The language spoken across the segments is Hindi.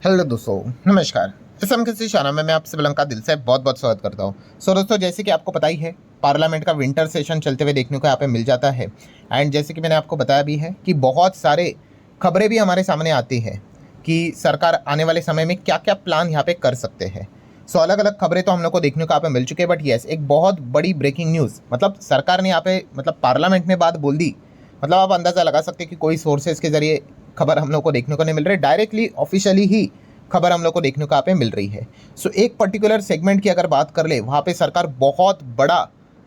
हेलो दोस्तों, नमस्कार। इस समय किसी शाना में मैं आपसे बिलंग का दिल से बहुत बहुत स्वागत करता हूँ। दोस्तों, जैसे कि आपको पता ही है, पार्लियामेंट का विंटर सेशन चलते हुए देखने को यहाँ पे मिल जाता है। एंड जैसे कि मैंने आपको बताया भी है कि बहुत सारे खबरें भी हमारे सामने आती है कि सरकार आने वाले समय में क्या क्या प्लान यहाँ पे कर सकते हैं। अलग अलग खबरें तो हम लोग को देखने को यहाँ पे मिल चुके हैं, बट येस, एक बहुत बड़ी ब्रेकिंग न्यूज़, मतलब सरकार ने यहाँ पे पार्लियामेंट में बात बोल दी। आप अंदाज़ा लगा सकते हैं कि कोई सोर्सेज के जरिए खबर हम लोग को देखने को नहीं मिल रही, डायरेक्टली ऑफिशियली ही खबर हम लोग को देखने को यहाँ पे मिल रही है। एक पर्टिकुलर सेगमेंट की अगर बात कर ले, वहाँ पे सरकार बहुत बड़ा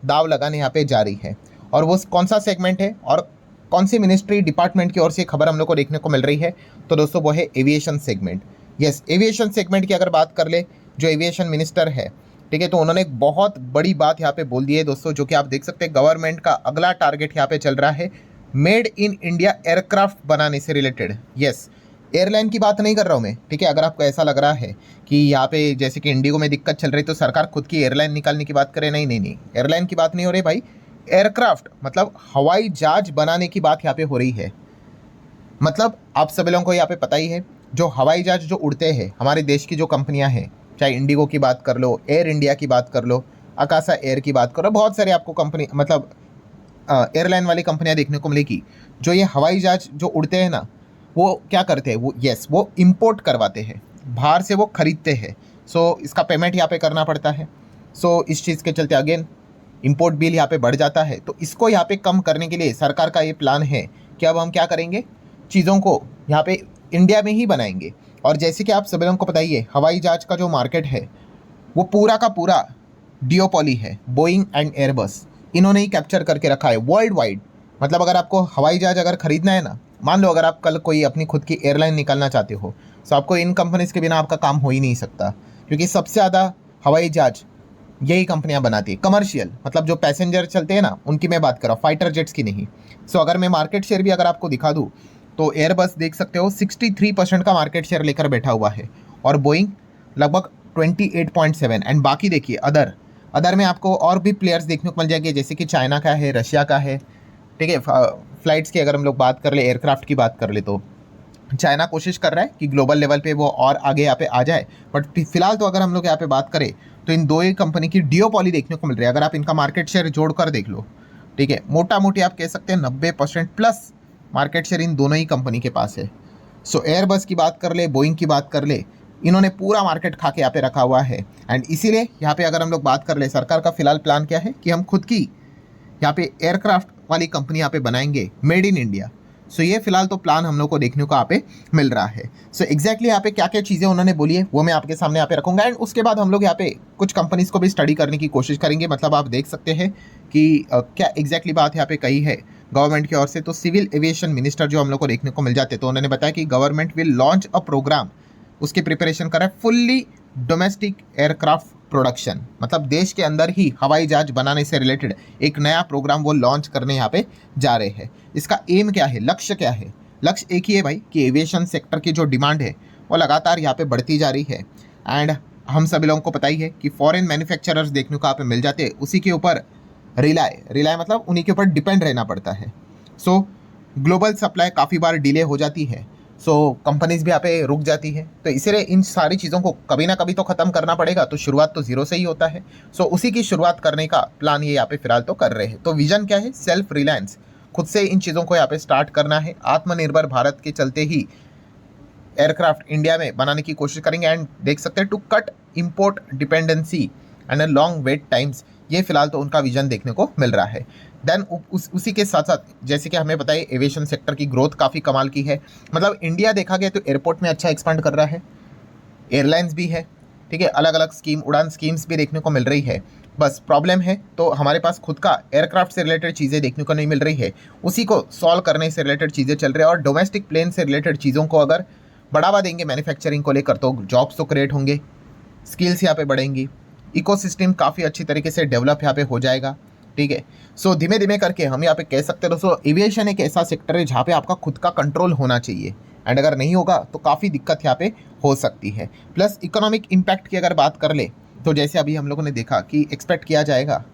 दाव लगाने यहाँ पे जा रही है। और वो कौन सा सेगमेंट है और कौन सी मिनिस्ट्री डिपार्टमेंट की ओर से खबर हम लोग को देखने को मिल रही है, तो दोस्तों वो है aviation segment. Yes, aviation segment की अगर बात कर ले, जो एविएशन मिनिस्टर है, ठीक है, तो उन्होंने एक बहुत बड़ी बात यहाँ पे बोल दी है दोस्तों, जो कि आप देख सकते हैं गवर्नमेंट का अगला टारगेट यहाँ पे चल रहा है मेड इन इंडिया एयरक्राफ्ट बनाने से रिलेटेड। यस, एयरलाइन की बात नहीं कर रहा हूँ मैं, ठीक है। अगर आपको ऐसा लग रहा है कि यहाँ पे जैसे कि इंडिगो में दिक्कत चल रही तो सरकार खुद की एयरलाइन निकालने की बात करे, नहीं नहीं नहीं, एयरलाइन की बात नहीं हो रही भाई। एयरक्राफ्ट मतलब हवाई जहाज बनाने की बात यहाँ पे हो रही है। आप सभी लोगों को यहाँ पे पता ही है, जो हवाई जहाज जो उड़ते हैं हमारे देश की जो कंपनियाँ हैं, चाहे इंडिगो की बात कर लो, एयर इंडिया की बात कर लो, आकाशा एयर की बात करो, बहुत सारे आपको कंपनी एयरलाइन वाली कंपनियां देखने को मिलेगी। जो ये हवाई जहाज जो उड़ते हैं ना, वो क्या करते हैं, वो इंपोर्ट करवाते हैं, बाहर से वो खरीदते हैं। इसका पेमेंट यहाँ पे करना पड़ता है। इस चीज़ के चलते अगेन इंपोर्ट बिल यहाँ पे बढ़ जाता है। तो इसको यहाँ पे कम करने के लिए सरकार का ये प्लान है कि अब हम क्या करेंगे, चीज़ों को यहाँ पे इंडिया में ही बनाएंगे। और जैसे कि आप सभी लोगों को पता ही है, हवाई जहाज का जो मार्केट है वो पूरा का पूरा डियोपॉली है, बोइंग एंड एयरबस, इन्होंने ही कैप्चर करके रखा है वर्ल्ड वाइड। अगर आपको हवाई जहाज अगर खरीदना है ना, मान लो अगर आप कल कोई अपनी खुद की एयरलाइन निकालना चाहते हो, तो आपको इन कंपनीज के बिना आपका काम हो ही नहीं सकता, क्योंकि सबसे ज़्यादा हवाई जहाज यही कंपनियां बनाती है। कमर्शियल जो पैसेंजर चलते हैं ना, उनकी मैं बात कर रहा हूँ, फाइटर जेट्स की नहीं। अगर मैं मार्केट शेयर भी अगर आपको दिखा दूँ, तो एयरबस देख सकते हो 63% का मार्केट शेयर लेकर बैठा हुआ है, और बोइंग लगभग 28.7। एंड बाकी देखिए अदर में आपको और भी प्लेयर्स देखने को मिल जाएंगे, जैसे कि चाइना का है, रशिया का है, ठीक है। फ्लाइट्स की अगर हम लोग बात कर ले, एयरक्राफ्ट की बात कर ले, तो चाइना कोशिश कर रहा है कि ग्लोबल लेवल पे वो और आगे यहाँ पे आ जाए। बट फिलहाल तो अगर हम लोग यहाँ पे बात करें, तो इन दो ही कंपनी की डियोपॉली देखने को मिल रही है। अगर आप इनका मार्केट शेयर जोड़कर देख लो, ठीक है, मोटा मोटी आप कह सकते हैं 90% प्लस मार्केट शेयर इन दोनों ही कंपनी के पास है। एयरबस की बात कर ले, बोइंग की बात कर ले, इन्होंने पूरा मार्केट खा के यहाँ पे रखा हुआ है। एंड इसीलिए यहाँ पे अगर हम लोग बात कर ले, सरकार का फिलहाल प्लान क्या है कि हम खुद की यहाँ पे एयरक्राफ्ट वाली कंपनी यहाँ पे बनाएंगे मेड इन इंडिया। ये फिलहाल तो प्लान हम लोग को देखने को यहाँ पे मिल रहा है। एग्जैक्टली यहाँ पे क्या क्या चीज़ें उन्होंने बोली है वो मैं आपके सामने यहाँ पे रखूंगा। एंड उसके बाद हम लोग यहाँ पे कुछ कंपनीज को भी स्टडी करने की कोशिश करेंगे। आप देख सकते हैं कि क्या एग्जैक्टली बात यहाँ पे कही है गवर्नमेंट की ओर से। तो सिविल एविएशन मिनिस्टर जो हम लोग को देखने को मिल जाते, तो उन्होंने बताया कि government will launch a programme, उसकी प्रिपरेशन कर रहा है फुल्ली डोमेस्टिक एयरक्राफ्ट प्रोडक्शन। देश के अंदर ही हवाई जहाज बनाने से रिलेटेड एक नया प्रोग्राम वो लॉन्च करने यहाँ पे जा रहे हैं। इसका एम क्या है, लक्ष्य क्या है? लक्ष्य एक ही है भाई कि एविएशन सेक्टर की जो डिमांड है वो लगातार यहाँ पे बढ़ती जा रही है। एंड हम सभी लोगों को पता ही है कि फॉरेन मैन्युफैक्चरर्स देखने को यहाँ पे मिल जाते हैं, उसी के ऊपर रिलाय उन्हीं के ऊपर डिपेंड रहना पड़ता है। ग्लोबल सप्लाई काफ़ी बार डिले हो जाती है, कंपनीज भी यहाँ पे रुक जाती है। तो इसीलिए इन सारी चीज़ों को कभी ना कभी तो ख़त्म करना पड़ेगा। तो शुरुआत तो जीरो से ही होता है। उसी की शुरुआत करने का प्लान ये यहाँ पे फिलहाल तो कर रहे हैं। तो विजन क्या है? सेल्फ रिलायंस, खुद से इन चीज़ों को यहाँ पे स्टार्ट करना है। आत्मनिर्भर भारत के चलते ही एयरक्राफ्ट इंडिया में बनाने की कोशिश करेंगे। एंड देख सकते हैं to cut import dependency and long wait times, ये फिलहाल तो उनका विजन देखने को मिल रहा है। देन उसी के साथ साथ जैसे कि हमें बताइए, एविएशन सेक्टर की ग्रोथ काफ़ी कमाल की है। इंडिया देखा गया तो एयरपोर्ट में अच्छा एक्सपांड कर रहा है, एयरलाइंस भी है, ठीक है, अलग अलग उड़ान स्कीम्स भी देखने को मिल रही है। बस प्रॉब्लम है तो हमारे पास खुद का एयरक्राफ्ट से रिलेटेड चीज़ें देखने को नहीं मिल रही है, उसी को सॉल्व करने से रिलेटेड चीज़ें चल रही है। और डोमेस्टिक प्लेन से रिलेटेड चीज़ों को अगर बढ़ावा देंगे मैन्युफैक्चरिंग को लेकर, तो जॉब्स तो क्रिएट होंगे, स्किल्स यहाँ पे बढ़ेंगी, इकोसिस्टम काफ़ी अच्छी तरीके से डेवलप यहाँ पे हो जाएगा, ठीक है। धीमे धीमे करके हम यहाँ पे कह सकते हैं दोस्तों, एविएशन एक ऐसा सेक्टर है जहाँ पे आपका खुद का कंट्रोल होना चाहिए। एंड अगर नहीं होगा तो काफ़ी दिक्कत यहाँ पे हो सकती है। प्लस इकोनॉमिक इम्पैक्ट की अगर बात कर ले, तो जैसे अभी हम लोगों ने देखा कि एक्सपेक्ट किया जाएगा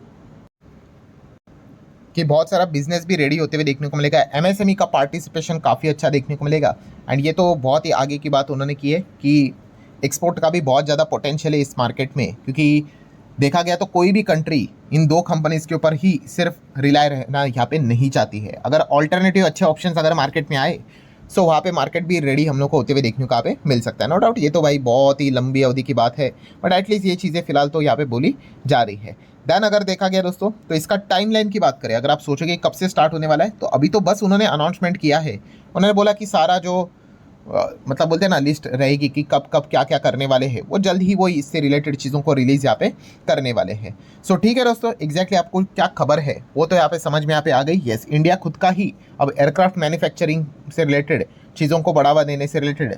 कि बहुत सारा बिजनेस भी रेडी होते हुए देखने को मिलेगा। एमएसएमई का पार्टिसिपेशन काफ़ी अच्छा देखने को मिलेगा। एंड ये तो बहुत ही आगे की बात उन्होंने की है कि एक्सपोर्ट का भी बहुत ज़्यादा पोटेंशियल है इस मार्केट में, क्योंकि देखा गया तो कोई भी कंट्री इन दो कंपनीज़ के ऊपर ही सिर्फ रिलाय रहना यहाँ पे नहीं चाहती है। अगर ऑल्टरनेटिव अच्छे ऑप्शंस अगर मार्केट में आए सो वहाँ पे मार्केट भी रेडी हम लोग को होते हुए देखने को यहाँ पे मिल सकता है। नो डाउट ये तो भाई बहुत ही लंबी अवधि की बात है, बट एटलीस्ट ये चीज़ें फिलहाल तो यहाँ पे बोली जा रही है। देन अगर देखा गया दोस्तों तो इसका टाइमलाइन की बात करें, अगर आप सोचोगे कब से स्टार्ट होने वाला है, तो अभी तो बस उन्होंने अनाउंसमेंट किया है। उन्होंने बोला कि सारा जो मतलब बोलते हैं ना लिस्ट रहेगी कि कब कब क्या क्या करने वाले हैं, वो जल्द ही वो इससे रिलेटेड चीज़ों को रिलीज़ यहाँ पे करने वाले हैं। सो ठीक है दोस्तों, एग्जैक्टली आपको क्या खबर है वो तो यहाँ पे समझ में यहाँ पे आ गई। यस, इंडिया खुद का ही अब एयरक्राफ्ट मैन्युफैक्चरिंग से रिलेटेड चीज़ों को बढ़ावा देने से रिलेटेड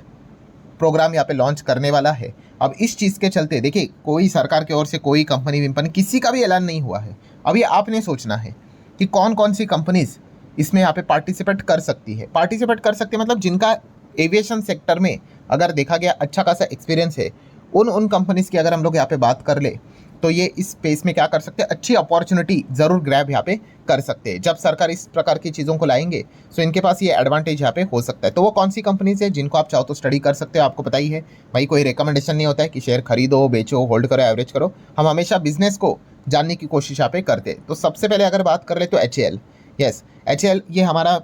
प्रोग्राम यहाँ पे लॉन्च करने वाला है। अब इस चीज़ के चलते देखिए, कोई सरकार की ओर से कोई कंपनी विंपनी किसी का भी ऐलान नहीं हुआ है। अभी आपने सोचना है कि कौन कौन सी कंपनीज इसमें यहाँ पे पार्टिसिपेट कर सकती है। पार्टिसिपेट कर सकती है मतलब जिनका एविएशन सेक्टर में अगर देखा गया अच्छा खासा एक्सपीरियंस है, उन कंपनीज़ की अगर हम लोग यहाँ पे बात कर ले तो ये इस स्पेस में क्या कर सकते हैं, अच्छी अपॉर्चुनिटी ज़रूर ग्रैब यहाँ पे कर सकते हैं। जब सरकार इस प्रकार की चीज़ों को लाएंगे तो इनके पास ये एडवांटेज यहाँ पे हो सकता है। तो वो कौन सी कंपनीज है जिनको आप चाहो तो स्टडी कर सकते हो। आपको पता ही है भाई, कोई रिकमेंडेशन नहीं होता है कि शेयर खरीदो बेचो होल्ड करो एवरेज करो, हम हमेशा बिजनेस को जानने की कोशिश यहाँ पे करते हैं। तो सबसे पहले अगर बात कर ले तो HAL। यस, HAL ये हमारा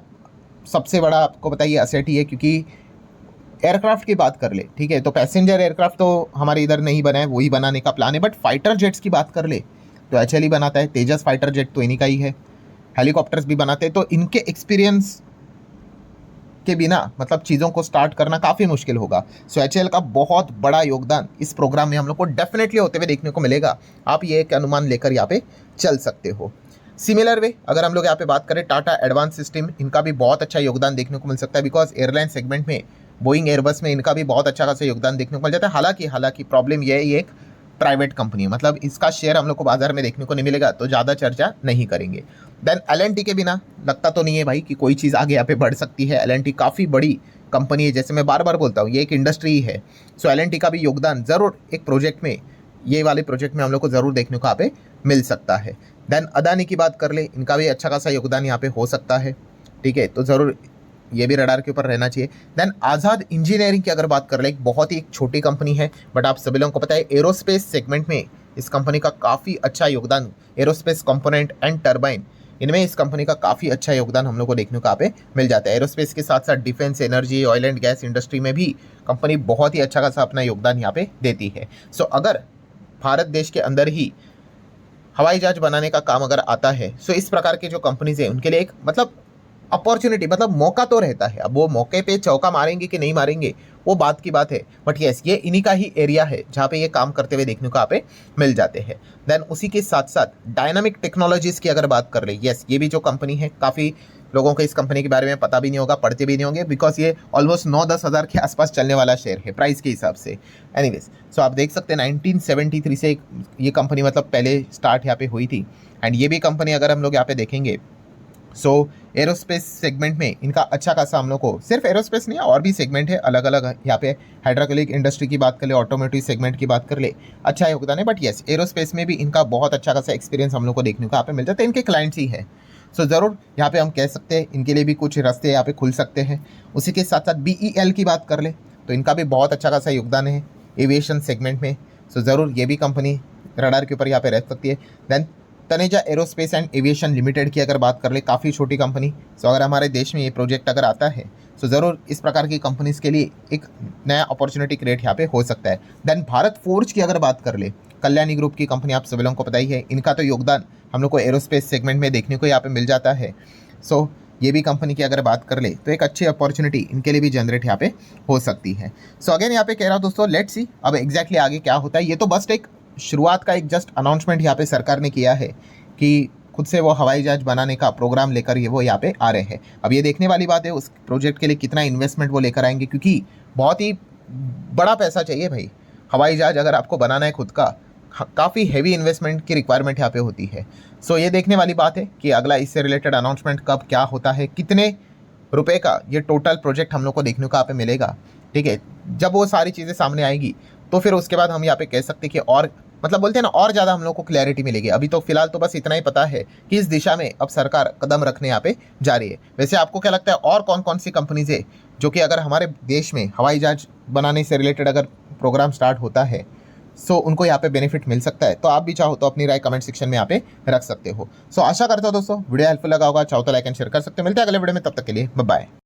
सबसे बड़ा आपको बताइए असेट ही है, क्योंकि एयरक्राफ्ट की बात कर ले, ठीक है, तो पैसेंजर एयरक्राफ्ट तो हमारे इधर नहीं बना है, वही बनाने का प्लान है। बट फाइटर जेट्स की बात कर ले तो HAL ही बनाता है। तेजस फाइटर जेट तो इन्हीं का ही है। हेलीकॉप्टर्स भी बनाते हैं, तो इनके एक्सपीरियंस के बिना मतलब चीज़ों को स्टार्ट करना काफ़ी मुश्किल होगा। सो HAL का बहुत बड़ा योगदान इस प्रोग्राम में हम लोग को डेफिनेटली होते हुए देखने को मिलेगा। आप ये एक अनुमान लेकर यहाँ पे चल सकते हो। सिमिलर वे अगर हम लोग यहाँ पे बात करें, टाटा एडवांस सिस्टम, इनका भी बहुत अच्छा योगदान देखने को मिल सकता है। बिकॉज एयरलाइन सेगमेंट में बोइंग एयरबस में इनका भी बहुत अच्छा खासा योगदान देखने को मिल जाता है। हालांकि प्रॉब्लम ये है, ये एक प्राइवेट कंपनी है, मतलब इसका शेयर हम लोग को बाजार में देखने को नहीं मिलेगा, तो ज़्यादा चर्चा नहीं करेंगे। देन L&T के बिना लगता तो नहीं है भाई कि कोई चीज़ आगे यहाँ पे बढ़ सकती है। L&T काफ़ी बड़ी कंपनी है, जैसे मैं बार बार बोलता हूँ, ये एक इंडस्ट्री ही है। सो L&T का भी योगदान ज़रूर एक प्रोजेक्ट में, ये वाले प्रोजेक्ट में हम लोग को ज़रूर देखने को यहाँ पे मिल सकता है। देन अदानी की बात कर ले, इनका भी अच्छा खासा योगदान यहाँ पे हो सकता है, ठीक है, तो ज़रूर ये भी रडार के ऊपर रहना चाहिए। देन आज़ाद इंजीनियरिंग की अगर बात कर ले, एक बहुत ही छोटी कंपनी है, बट आप सभी लोगों को पता है एरोस्पेस सेगमेंट में इस कंपनी का काफ़ी अच्छा योगदान, एरोस्पेस कंपोनेंट एंड टर्बाइन, इनमें इस कंपनी का काफ़ी अच्छा योगदान हम लोग को देखने को यहाँ पे मिल जाता है। एरोस्पेस के साथ साथ defence, energy, oil and gas industry में भी कंपनी बहुत ही अच्छा खासा अपना योगदान यहाँ पे देती है। सो अगर भारत देश के अंदर ही हवाई जहाज बनाने का काम अगर आता है, सो इस प्रकार के जो कंपनीज हैं उनके लिए एक मतलब अपॉर्चुनिटी, मतलब मौका तो रहता है। अब वो मौके पे चौका मारेंगे कि नहीं मारेंगे वो बात की बात है, बट यस ये इन्हीं का ही एरिया है जहाँ पे ये काम करते हुए देखने को यहाँ पे मिल जाते हैं। देन उसी के साथ साथ डायनामिक टेक्नोलॉजीज़ की अगर बात कर ले, यस ये भी जो कंपनी है, काफ़ी लोगों को इस कंपनी के बारे में पता भी नहीं होगा, पढ़ते भी नहीं होंगे, बिकॉज ये ऑलमोस्ट 9-10 हज़ार के आसपास चलने वाला शेयर है प्राइस के हिसाब से। एनीवेज, सो आप देख सकते हैं 1973 से ये कंपनी मतलब पहले स्टार्ट यहाँ पे हुई थी। एंड ये भी कंपनी अगर हम लोग यहाँ पे देखेंगे, सो एरोस्पेस सेगमेंट में इनका अच्छा खासा हम लोग को, सिर्फ एरोस्पेस नहीं और भी सेगमेंट है अलग अलग, यहाँ पे हाइड्रोक्लिक इंडस्ट्री की बात कर ले, ऑटोमोटिव सेगमेंट की बात कर ले, अच्छा योगदान है। बट यस एरोस्पेस में भी इनका बहुत अच्छा खासा एक्सपीरियंस हम लोग को देखने को यहाँ पे मिल जाता है, इनके क्लाइंट्स ही है। सो ज़रूर यहाँ पे हम कह सकते हैं इनके लिए भी कुछ रास्ते यहाँ पे खुल सकते हैं। उसी के साथ साथ BEL की बात कर ले तो इनका भी बहुत अच्छा खासा योगदान है एविएशन सेगमेंट में। सो ज़रूर ये भी कंपनी रडार के ऊपर यहाँ पे रह सकती है। Then Taneja Aerospace and Aviation Limited की अगर बात कर ले, काफ़ी छोटी कंपनी। सो अगर हमारे देश में ये प्रोजेक्ट अगर आता है सो ज़रूर इस प्रकार की कंपनीज़ के लिए एक नया अपॉर्चुनिटी क्रिएट यहाँ पे हो सकता है। देन भारत फोर्ज की अगर बात कर ले, कल्याणी ग्रुप की कंपनी, आप सभी लोगों को पता ही है, इनका तो योगदान हम लोग को एरोस्पेस सेगमेंट में देखने को यहाँ पे मिल जाता है। सो ये भी कंपनी की अगर बात कर ले तो एक अच्छी अपॉर्चुनिटी इनके लिए भी जनरेट यहाँ पे हो सकती है। सो अगेन यहाँ पे कह रहा हूँ दोस्तों, लेट्स सी अब एग्जैक्टली आगे क्या होता है। ये तो बस एक शुरुआत का एक जस्ट अनाउंसमेंट यहाँ पे सरकार ने किया है कि खुद से वो हवाई जहाज बनाने का प्रोग्राम लेकर ये वो यहाँ पे आ रहे हैं। अब ये देखने वाली बात है उस प्रोजेक्ट के लिए कितना इन्वेस्टमेंट वो लेकर आएंगे, क्योंकि बहुत ही बड़ा पैसा चाहिए भाई। हवाई जहाज अगर आपको बनाना है खुद का, काफ़ी हैवी इन्वेस्टमेंट की रिक्वायरमेंट यहाँ पे होती है। सो ये देखने वाली बात है कि अगला इससे रिलेटेड अनाउंसमेंट कब क्या होता है, कितने रुपए का ये टोटल प्रोजेक्ट हम लोग को देखने को यहाँ पे मिलेगा, ठीक है। जब वो सारी चीज़ें सामने आएगी तो फिर उसके बाद हम यहाँ पे कह सकते हैं कि और मतलब बोलते हैं ना, और ज़्यादा हम लोग को क्लैरिटी मिलेगी। अभी तो फिलहाल तो बस इतना ही पता है कि इस दिशा में अब सरकार कदम रखने यहाँ पे जा रही है। वैसे आपको क्या लगता है और कौन कौन सी कंपनीज है जो कि अगर हमारे देश में हवाई जहाज बनाने से रिलेटेड अगर प्रोग्राम स्टार्ट होता है सो उनको यहाँ पे बेनिफिट मिल सकता है? तो आप भी चाहो तो अपनी राय कमेंट सेक्शन में यहाँ पे रख सकते हो। सो आशा करता हूँ दोस्तों वीडियो हेल्पफुल लगा होगा। चाहो तो लाइक एंड शेयर कर सकते हो। मिलते हैं अगले वीडियो में, तब तक के लिए बाय बाय।